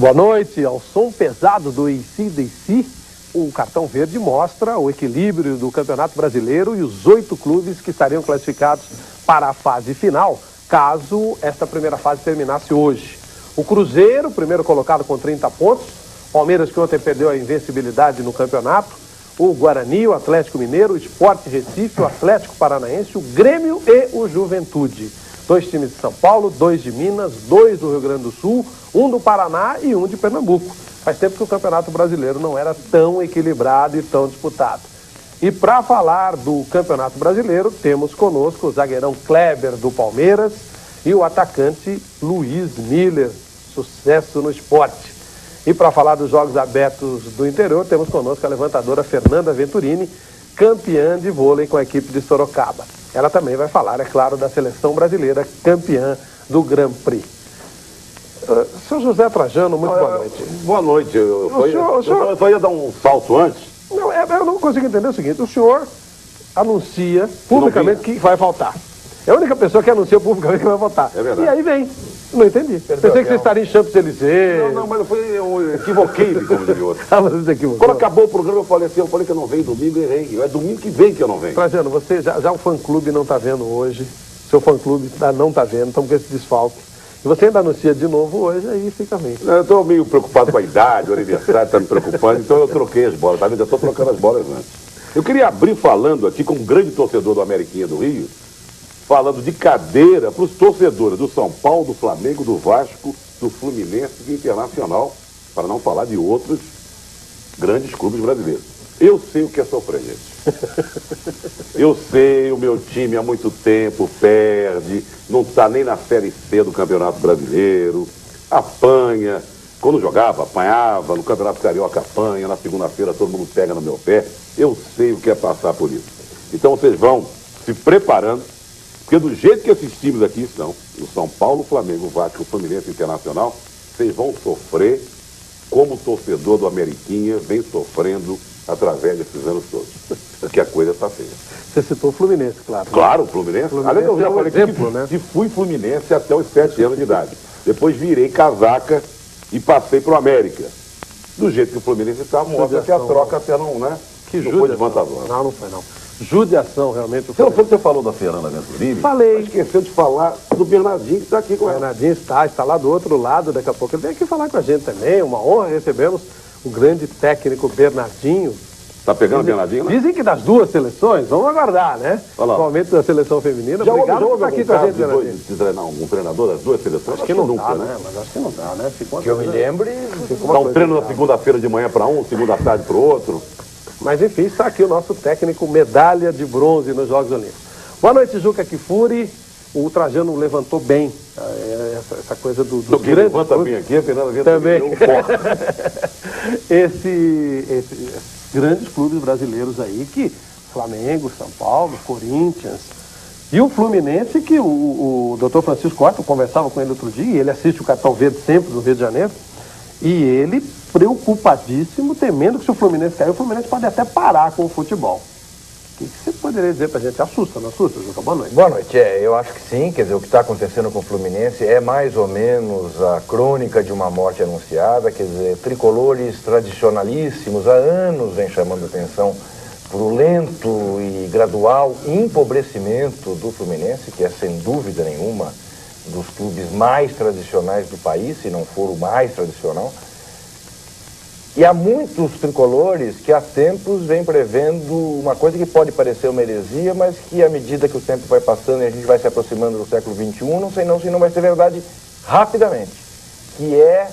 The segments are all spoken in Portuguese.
Boa noite. Ao som pesado do AC/DC, o cartão verde mostra o equilíbrio do Campeonato Brasileiro e os 8 clubes que estariam classificados para a fase final, caso esta primeira fase terminasse hoje. O Cruzeiro, primeiro colocado com 30 pontos, Palmeiras, que ontem perdeu a invencibilidade no campeonato, o Guarani, o Atlético Mineiro, o Sport Recife, o Atlético Paranaense, o Grêmio e o Juventude. 2 times de São Paulo, 2 de Minas, 2 do Rio Grande do Sul, 1 do Paraná e 1 de Pernambuco. Faz tempo que o Campeonato Brasileiro não era tão equilibrado e tão disputado. E para falar do Campeonato Brasileiro, temos conosco o zagueirão Kleber do Palmeiras e o atacante Luiz Miller, sucesso no esporte. E para falar dos Jogos Abertos do Interior, temos conosco a levantadora Fernanda Venturini, campeã de vôlei com a equipe de Sorocaba. Ela também vai falar, é claro, da seleção brasileira, campeã do Grand Prix. Seu José Trajano, muito boa noite. Boa noite. Eu só ia dar um salto antes. Não, eu não consigo entender o seguinte, o senhor anuncia publicamente que vai faltar. É a única pessoa que anuncia publicamente que vai votar. É verdade. E aí vem. Não entendi. Pensei que você estaria em Champs-Élysées. Não, mas eu equivoquei-me, como diria outro. Você equivocou. Quando acabou o programa, eu falei que eu não venho domingo, errei. É domingo que vem que eu não venho. Trajano, você já o fã-clube não está vendo hoje. Seu fã-clube não está vendo, estamos com esse desfalque. E você ainda anuncia de novo hoje, aí fica ruim. Eu estou meio preocupado com a idade, o aniversário está me preocupando, então eu troquei as bolas, tá vendo? Eu estou trocando as bolas antes. Eu queria abrir falando aqui, como grande torcedor do Ameriquinha do Rio, falando de cadeira para os torcedores do São Paulo, do Flamengo, do Vasco, do Fluminense e do Internacional, para não falar de outros grandes clubes brasileiros. Eu sei o que é sofrer, gente. Eu sei, o meu time há muito tempo perde, não está nem na Série C do Campeonato Brasileiro, apanha, quando jogava, apanhava, no Campeonato Carioca apanha, na segunda-feira todo mundo pega no meu pé. Eu sei o que é passar por isso. Então vocês vão se preparando, porque do jeito que esses times aqui estão, no São Paulo, Flamengo, Vasco, Fluminense e Internacional, vocês vão sofrer como o torcedor do Ameriquinha vem sofrendo através desses anos todos. Porque a coisa está feia. Você citou o Fluminense, claro. Claro, o Fluminense. Aliás, eu já falei que fui Fluminense até os 7 anos de idade. Depois virei casaca e passei para o América. Do jeito que o Fluminense está, mostra que a troca até não, né? Que não foi desvantagem. Não foi não. Judiação, realmente. Você falou da Fernanda Venturini? Falei. Esqueceu de falar do Bernardinho, que está aqui com ela. O Bernardinho está lá do outro lado, daqui a pouco ele vem aqui falar com a gente também. Uma honra recebemos o grande técnico Bernardinho. Tá pegando o Bernardinho, né? Dizem que das duas seleções, vamos aguardar, né? Principalmente da seleção feminina. Já obrigado por estar aqui com a gente, Bernardinho. De treinar um treinador das duas seleções? Acho que não nunca, dá, né? Mas acho que não dá, né? Que eu me lembre... Dá um treino na segunda-feira de manhã para um, segunda tarde para o outro. Mas enfim, está aqui o nosso técnico, medalha de bronze nos Jogos Olímpicos. Boa noite, Juca Kifuri. O Trajano levantou bem essa coisa do grande. Levanta bem aqui, a Fernanda Venturini também. Esses esses grandes clubes brasileiros aí, que Flamengo, São Paulo, Corinthians e o Fluminense, que o Dr. Francisco Horta, eu conversava com ele outro dia, e ele assiste o Cartão Verde sempre no Rio de Janeiro, e ele preocupadíssimo, temendo que se o Fluminense cair, o Fluminense pode até parar com o futebol. O que você poderia dizer pra gente? Assusta, não assusta, Juca? Boa noite. Boa noite. Eu acho que sim, quer dizer, o que está acontecendo com o Fluminense é mais ou menos a crônica de uma morte anunciada, quer dizer, tricolores tradicionalíssimos há anos vem chamando atenção para o lento e gradual empobrecimento do Fluminense, que é sem dúvida nenhuma dos clubes mais tradicionais do país, se não for o mais tradicional. E há muitos tricolores que há tempos vêm prevendo uma coisa que pode parecer uma heresia, mas que à medida que o tempo vai passando e a gente vai se aproximando do século XXI, não sei não se não vai ser verdade rapidamente, que é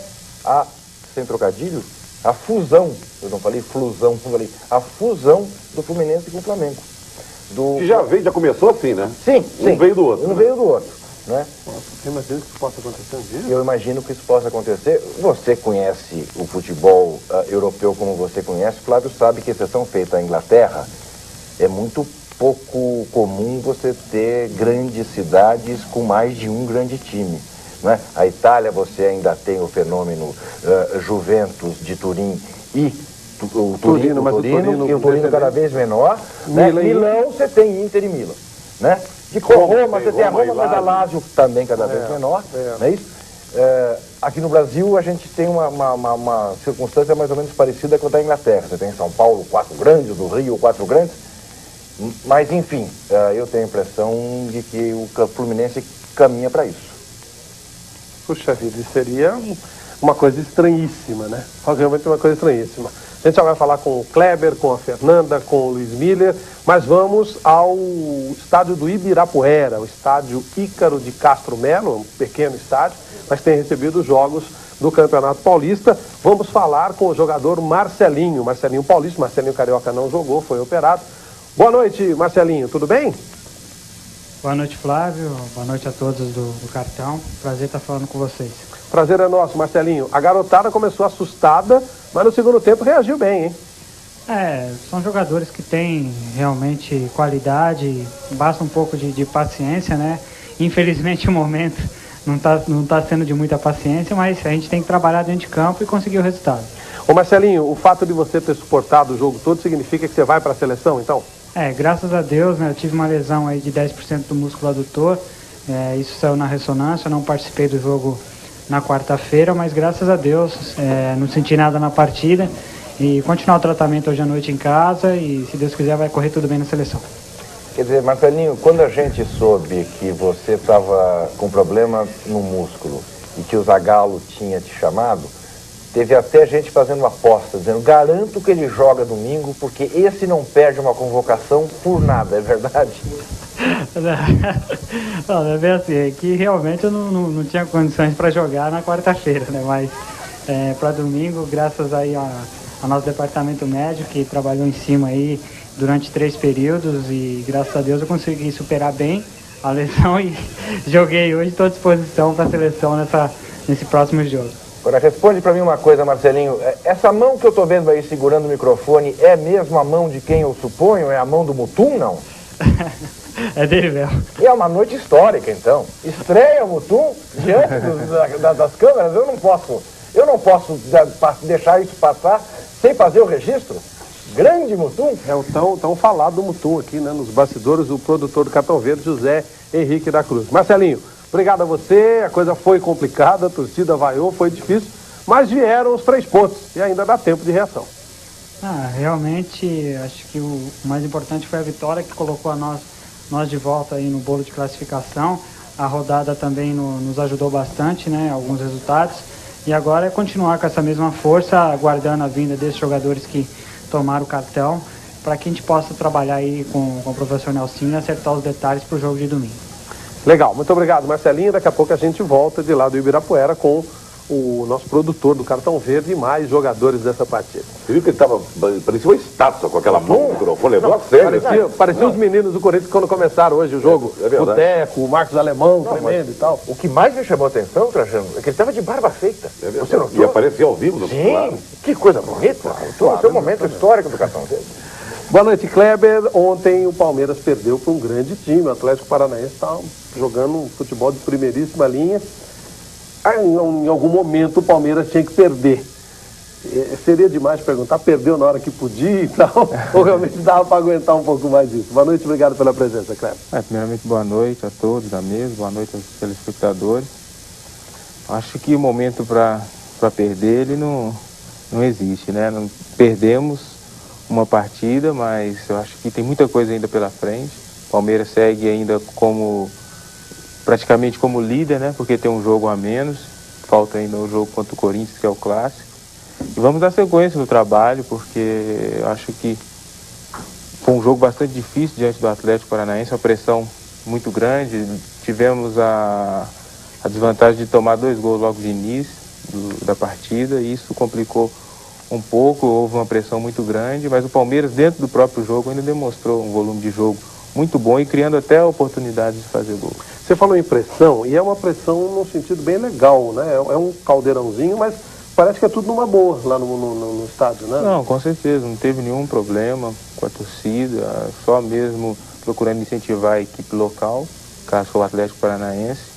a, sem trocadilho, a fusão, eu não falei flusão, eu falei a fusão do Fluminense com o Flamengo. Que já começou assim, né? Sim, um veio do outro. Um veio do outro. Né? Você imagina que isso possa acontecer um dia? Eu imagino que isso possa acontecer. Você conhece o futebol europeu como você conhece. Flávio sabe que, exceção feita à Inglaterra, é muito pouco comum você ter grandes cidades com mais de um grande time. Né? A Itália, você ainda tem o fenômeno Juventus de Turim e o Torino, e o Torino cada vez menor. Né? Milão, você tem Inter e Milan. Né? De Roma, você tem a Roma, mas a Lazio também cada vez menor, não é isso? Aqui no Brasil a gente tem uma circunstância mais ou menos parecida com a da Inglaterra. Você tem em São Paulo 4 grandes, no Rio 4 grandes, mas enfim, eu tenho a impressão de que o Fluminense caminha para isso. Puxa vida, isso seria uma coisa estranhíssima, né? Realmente uma coisa estranhíssima. A gente já vai falar com o Kleber, com a Fernanda, com o Luiz Miller, mas vamos ao estádio do Ibirapuera, o estádio Ícaro de Castro Melo, um pequeno estádio, mas tem recebido os jogos do Campeonato Paulista. Vamos falar com o jogador Marcelinho Paulista. Marcelinho Carioca não jogou, foi operado. Boa noite, Marcelinho, tudo bem? Boa noite, Flávio. Boa noite a todos do Cartão. Prazer estar falando com vocês. Prazer é nosso, Marcelinho. A garotada começou assustada, mas no segundo tempo reagiu bem, hein? São jogadores que têm realmente qualidade, basta um pouco de paciência, né? Infelizmente o momento não tá sendo de muita paciência, mas a gente tem que trabalhar dentro de campo e conseguir o resultado. Ô Marcelinho, o fato de você ter suportado o jogo todo significa que você vai para a seleção, então? Graças a Deus, né? Eu tive uma lesão aí de 10% do músculo adutor, isso saiu na ressonância, eu não participei do jogo na quarta-feira, mas graças a Deus não senti nada na partida e continuar o tratamento hoje à noite em casa e se Deus quiser vai correr tudo bem na seleção. Quer dizer, Marcelinho, quando a gente soube que você estava com problema no músculo e que o Zagallo tinha te chamado, teve até gente fazendo aposta, dizendo, garanto que ele joga domingo porque esse não perde uma convocação por nada, é verdade? Não, é bem assim, é que realmente eu não tinha condições para jogar na quarta-feira, né? Mas para domingo, graças aí ao nosso departamento médico que trabalhou em cima aí durante 3 períodos e graças a Deus eu consegui superar bem a lesão e joguei hoje, estou à disposição para a seleção nesse próximo jogo. Agora, responde para mim uma coisa, Marcelinho. Essa mão que eu estou vendo aí segurando o microfone é mesmo a mão de quem eu suponho? É a mão do Mutum, não? É dele mesmo. E é uma noite histórica, então. Estreia o Mutum diante das câmeras. Eu não posso deixar isso passar sem fazer o registro. Grande Mutum. É o tão falado Mutum aqui, né? Nos bastidores, o produtor do Cartão Verde, José Henrique da Cruz. Marcelinho, obrigado a você. A coisa foi complicada, a torcida vaiou, foi difícil, mas vieram os 3 pontos e ainda dá tempo de reação. Realmente, acho que o mais importante foi a vitória que colocou nós de volta aí no bolo de classificação. A rodada também nos ajudou bastante, né? Alguns resultados. E agora é continuar com essa mesma força, aguardando a vinda desses jogadores que tomaram o cartão, para que a gente possa trabalhar aí com o professor Nelsinho e acertar os detalhes para o jogo de domingo. Legal, muito obrigado, Marcelinho. Daqui a pouco a gente volta de lá do Ibirapuera com o nosso produtor do Cartão Verde e mais jogadores dessa partida. Você viu que ele parecia uma estátua com aquela mão no microfone, levou a sério. Parecia os meninos do Corinthians quando começaram hoje o jogo. O Teco, o Marcos Alemão, tremendo e tal. O que mais me chamou a atenção, Trajano, é que ele estava de barba feita. Você não e apareceu ao vivo no Sim, que coisa bonita. Claro, esse é um momento histórico do Cartão Verde. Boa noite, Kleber. Ontem o Palmeiras perdeu para um grande time. O Atlético Paranaense está jogando um futebol de primeiríssima linha. Em algum momento o Palmeiras tinha que perder. Seria demais perguntar, perdeu na hora que podia e tal, ou realmente dava para aguentar um pouco mais disso? Boa noite, obrigado pela presença, Kleber. Primeiramente, boa noite a todos da mesa, boa noite aos telespectadores. Acho que o momento para perder ele não existe, né? Perdemos uma partida, mas eu acho que tem muita coisa ainda pela frente. O Palmeiras segue ainda praticamente como líder, né? Porque tem um jogo a menos, falta ainda o jogo contra o Corinthians, que é o clássico. E vamos dar sequência no trabalho, porque eu acho que foi um jogo bastante difícil diante do Atlético Paranaense, uma pressão muito grande. Tivemos a desvantagem de tomar 2 gols logo de início da partida, e isso complicou um pouco, houve uma pressão muito grande, mas o Palmeiras, dentro do próprio jogo, ainda demonstrou um volume de jogo muito bom e criando até oportunidades de fazer gol. Você falou em pressão, e é uma pressão num sentido bem legal, né? É um caldeirãozinho, mas parece que é tudo numa boa lá no estádio, né? Não, com certeza, não teve nenhum problema com a torcida, só mesmo procurando incentivar a equipe local, caso for o Atlético Paranaense,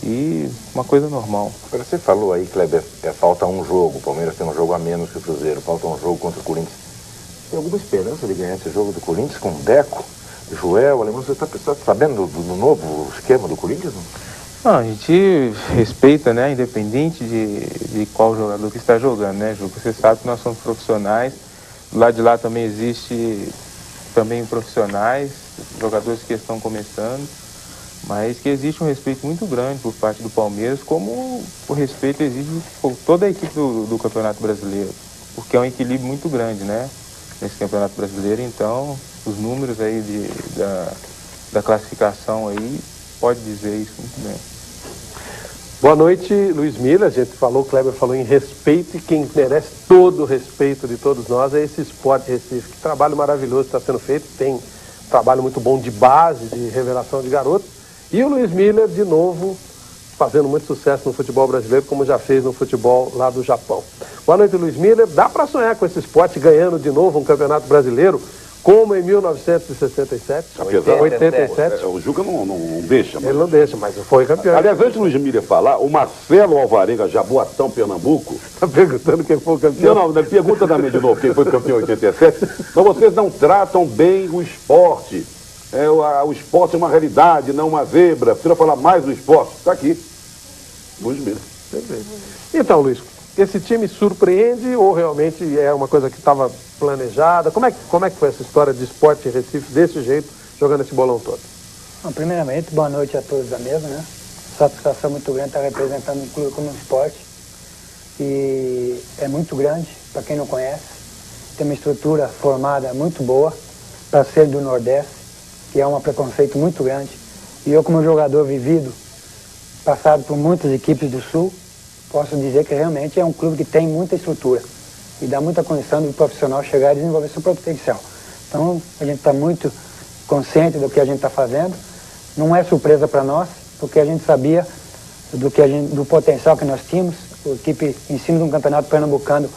e uma coisa normal. Agora, você falou aí, Kleber, falta um jogo, o Palmeiras tem um jogo a menos que o Cruzeiro, falta um jogo contra o Corinthians. Tem alguma esperança de ganhar esse jogo do Corinthians com o Deco, Joel, Alemão? Você está sabendo do novo esquema do Corinthians? Não, a gente respeita, né, independente de qual jogador que está jogando, né, Ju? Você sabe que nós somos profissionais, do lado de lá também existe também profissionais, jogadores que estão começando, mas que existe um respeito muito grande por parte do Palmeiras, como o respeito existe por toda a equipe do Campeonato Brasileiro, porque é um equilíbrio muito grande, né, nesse Campeonato Brasileiro. Então, os números aí da classificação aí, pode dizer isso muito bem. Boa noite, Luiz Miller. A gente falou, o Kleber falou em respeito, e quem merece todo o respeito de todos nós é esse Sport Recife. Que trabalho maravilhoso está sendo feito, tem um trabalho muito bom de base, de revelação de garotos. E o Luiz Miller, de novo, fazendo muito sucesso no futebol brasileiro, como já fez no futebol lá do Japão. Boa noite, Luiz Miller. Dá para sonhar com esse esporte ganhando de novo um campeonato brasileiro, como em 1967, Apesar, 87. O Juca não deixa. Ele não deixa, mas foi campeão. Aliás, antes do Luiz Miller falar, o Marcelo Alvarenga, Jaboatão, Pernambuco... Está perguntando quem foi o campeão. Não, ele pergunta também de novo quem foi campeão em 87, mas vocês não tratam bem o esporte. O esporte é uma realidade, não uma zebra. Precisa falar mais do esporte. Está aqui. Luiz Miller. Então, Luiz, esse time surpreende ou realmente é uma coisa que estava planejada? Como é que foi essa história de Sport Recife desse jeito, jogando esse bolão todo? Bom, primeiramente, boa noite a todos da mesa, né? Satisfação muito grande estar representando um clube como o Sport. E é muito grande, para quem não conhece. Tem uma estrutura formada muito boa para ser do Nordeste, que é um preconceito muito grande. E eu, como jogador vivido, passado por muitas equipes do Sul, posso dizer que realmente é um clube que tem muita estrutura e dá muita condição do profissional chegar e desenvolver seu potencial. Então, a gente está muito consciente do que a gente está fazendo. Não é surpresa para nós, porque a gente sabia do potencial que nós tínhamos. A equipe, em cima de um campeonato pernambucano,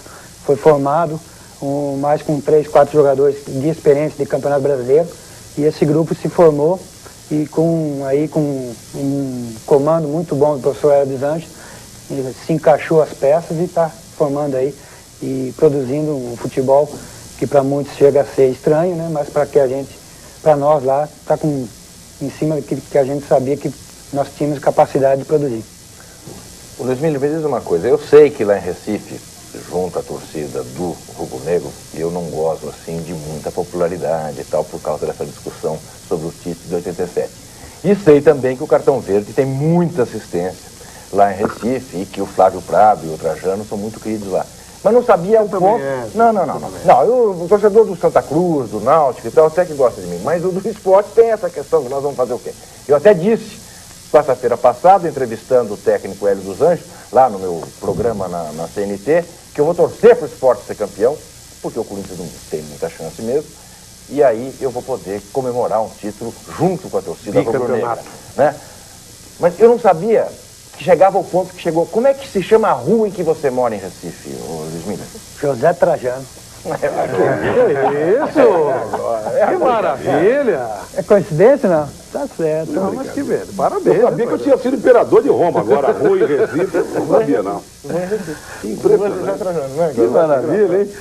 foi formado, mais com 3, 4 jogadores de experiência de campeonato brasileiro. E esse grupo se formou e com um comando muito bom do professor Hélio dos Anjos, se encaixou as peças e está formando aí e produzindo um futebol que para muitos chega a ser estranho, né? Mas para nós lá, está em cima do que a gente sabia que nós tínhamos capacidade de produzir. O Luiz Miller, me diz uma coisa, eu sei que lá em Recife, junto à torcida do Rubro Negro, eu não gosto assim de muita popularidade e tal, por causa dessa discussão sobre o título de 87. E sei também que o Cartão Verde tem muita assistência lá em Recife, e que o Flávio Prado e o Trajano são muito queridos lá. Mas não sabia o ponto... Não, o torcedor do Santa Cruz, do Náutico e tal, até que gosta de mim. Mas o do esporte tem essa questão, que nós vamos fazer o quê? Eu até disse, quarta-feira passada, entrevistando o técnico Hélio dos Anjos, lá no meu programa na CNT, que eu vou torcer para o esporte ser campeão, porque o Corinthians não tem muita chance mesmo, e aí eu vou poder comemorar um título junto com a torcida rubro-negra, né? Mas eu não sabia que chegava ao ponto que chegou. Como é que se chama a rua em que você mora em Recife, Luiz Miller? José Trajano. Que isso? Que maravilha! É coincidência, não? Tá certo. Não, mas que velho, parabéns. Eu sabia que eu tinha sido imperador de Roma, agora Rui e Recife, eu não sabia não. Impressionante. Que maravilha, hein?